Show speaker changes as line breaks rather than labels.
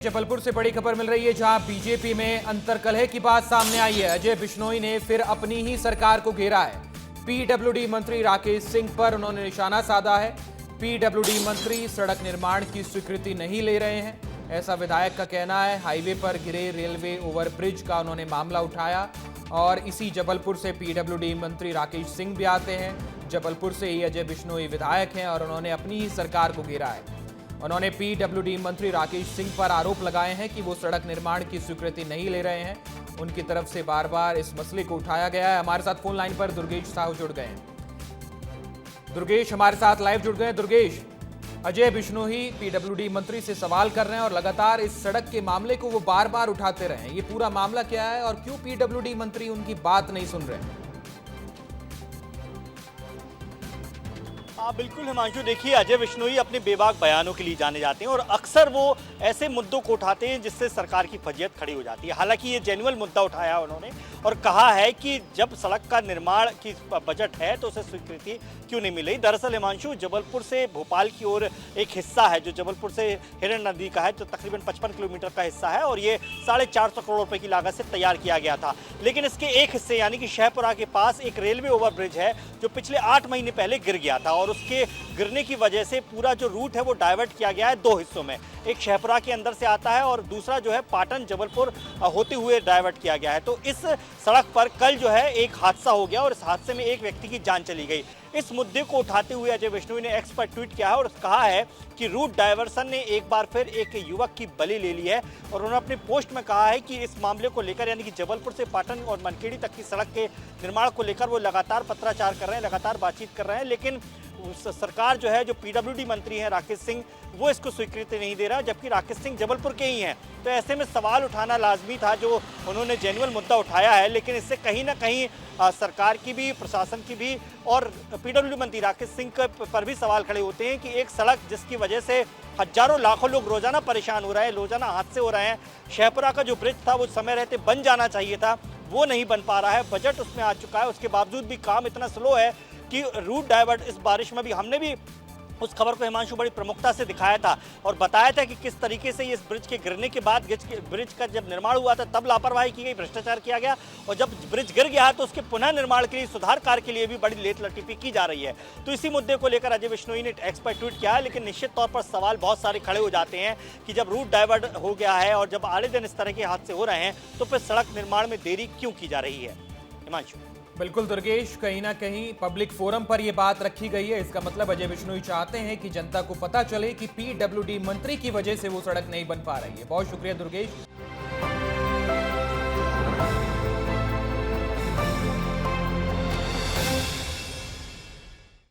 जबलपुर से बड़ी खबर मिल रही है, जहां बीजेपी में अंतर्कलह की बात सामने आई है। अजय बिश्नोई ने फिर अपनी ही सरकार को घेरा है। पीडब्ल्यूडी मंत्री राकेश सिंह पर उन्होंने निशाना साधा है। पीडब्ल्यूडी मंत्री सड़क निर्माण की स्वीकृति नहीं ले रहे हैं, ऐसा विधायक का कहना है। हाईवे पर गिरे रेलवे ओवरब्रिज का उन्होंने मामला उठाया और इसी जबलपुर से पीडब्ल्यूडी मंत्री राकेश सिंह भी आते हैं। जबलपुर से ही अजय बिश्नोई विधायक हैं और उन्होंने अपनी ही सरकार को घेरा है। उन्होंने पीडब्ल्यूडी मंत्री राकेश सिंह पर आरोप लगाए हैं कि वो सड़क निर्माण की स्वीकृति नहीं ले रहे हैं। उनकी तरफ से बार बार इस मसले को उठाया गया है। हमारे साथ फोन लाइन पर दुर्गेश साहू जुड़ गए हैं। दुर्गेश हमारे साथ लाइव जुड़ गए हैं। दुर्गेश, अजय बिश्नोई पीडब्ल्यूडी मंत्री से सवाल कर रहे हैं और लगातार इस सड़क के मामले को वो बार बार उठाते रहे हैं। ये पूरा मामला क्या है और क्यों पीडब्ल्यूडी मंत्री उनकी बात नहीं सुन रहे हैं?
हाँ बिल्कुल हिमांशु, देखिए अजय बिश्नोई अपने बेबाक बयानों के लिए जाने जाते हैं और अक्सर वो ऐसे मुद्दों को उठाते हैं जिससे सरकार की फजीहत खड़ी हो जाती है। हालांकि ये जेन्युइन मुद्दा उठाया उन्होंने और कहा है कि जब सड़क का निर्माण की बजट है तो उसे स्वीकृति क्यों नहीं मिली। दरअसल हिमांशु, जबलपुर से भोपाल की ओर एक हिस्सा है जो जबलपुर से हिरन नदी का है, जो तकरीबन 55 किलोमीटर का हिस्सा है और ये 450 करोड़ रुपए की लागत से तैयार किया गया था। लेकिन इसके एक हिस्से यानी कि शहपुरा के पास एक रेलवे ओवरब्रिज है जो पिछले 8 महीने पहले गिर गया था और उसके गिरने की वजह से पूरा जो रूट है वो डाइवर्ट किया गया है 2 हिस्सों में। एक शहपुरा के अंदर से आता है और दूसरा जो है पाटन जबलपुर होते हुए डाइवर्ट किया गया है। तो इस सड़क पर कल जो है एक हादसा हो गया और इस हादसे में एक व्यक्ति की जान चली गई। इस मुद्दे को उठाते हुए अजय बिश्नोई ने एक्स पर ट्वीट किया है और कहा है कि रूट डाइवर्सन ने एक बार फिर एक युवक की बलि ले ली है। और उन्होंने अपने पोस्ट में कहा है कि इस मामले को लेकर यानी कि जबलपुर से पाटन और मनखेड़ी तक की सड़क के निर्माण को लेकर वो लगातार पत्राचार कर रहे हैं, लगातार बातचीत कर रहे हैं, लेकिन सरकार जो है, जो पीडब्ल्यूडी मंत्री हैं राकेश सिंह, वो इसको स्वीकृति नहीं दे रहा, जबकि राकेश सिंह जबलपुर के ही हैं। तो ऐसे में सवाल उठाना लाजमी था, जो उन्होंने जेन्युइन मुद्दा उठाया है, लेकिन इससे कहीं ना कहीं सरकार की भी, प्रशासन की भी और पीडब्ल्यूडी मंत्री राकेश सिंह पर भी सवाल खड़े होते हैं कि एक सड़क जिसकी वजह से हजारों लाखों लोग रोजाना परेशान हो रहे हैं, रोजाना हादसे हो रहे हैं, शहपुरा का जो ब्रिज था वो समय रहते बन जाना चाहिए था, वो नहीं बन पा रहा है। बजट उसमें आ चुका है, उसके बावजूद भी काम इतना स्लो है कि रूट डाइवर्ट इस बारिश में भी, हमने भी उस खबर को हिमांशु बड़ी प्रमुखता से दिखाया था और बताया था कि किस तरीके से इस ब्रिज के गिरने के बाद ब्रिज का जब निर्माण हुआ था तब लापरवाही की गई, भ्रष्टाचार किया गया और जब ब्रिज गिर गया तो उसके पुनः निर्माण के लिए, सुधार कार्य के लिए भी बड़ी लेट लतीफी की जा रही है। तो इसी मुद्दे को लेकर अजय बिश्नोई ने एक्स पर ट्वीट किया है, लेकिन निश्चित तौर पर सवाल बहुत सारे खड़े हो जाते हैं कि जब रूट डाइवर्ट हो गया है और जब आए दिन इस तरह के हादसे हो रहे हैं तो फिर सड़क निर्माण में देरी क्यों की जा रही है। हिमांशु,
बिल्कुल दुर्गेश, कहीं ना कहीं पब्लिक फोरम पर यह बात रखी गई है। इसका मतलब अजय बिश्नोई चाहते हैं कि जनता को पता चले कि पीडब्ल्यूडी मंत्री की वजह से वो सड़क नहीं बन पा रही है। बहुत शुक्रिया दुर्गेश।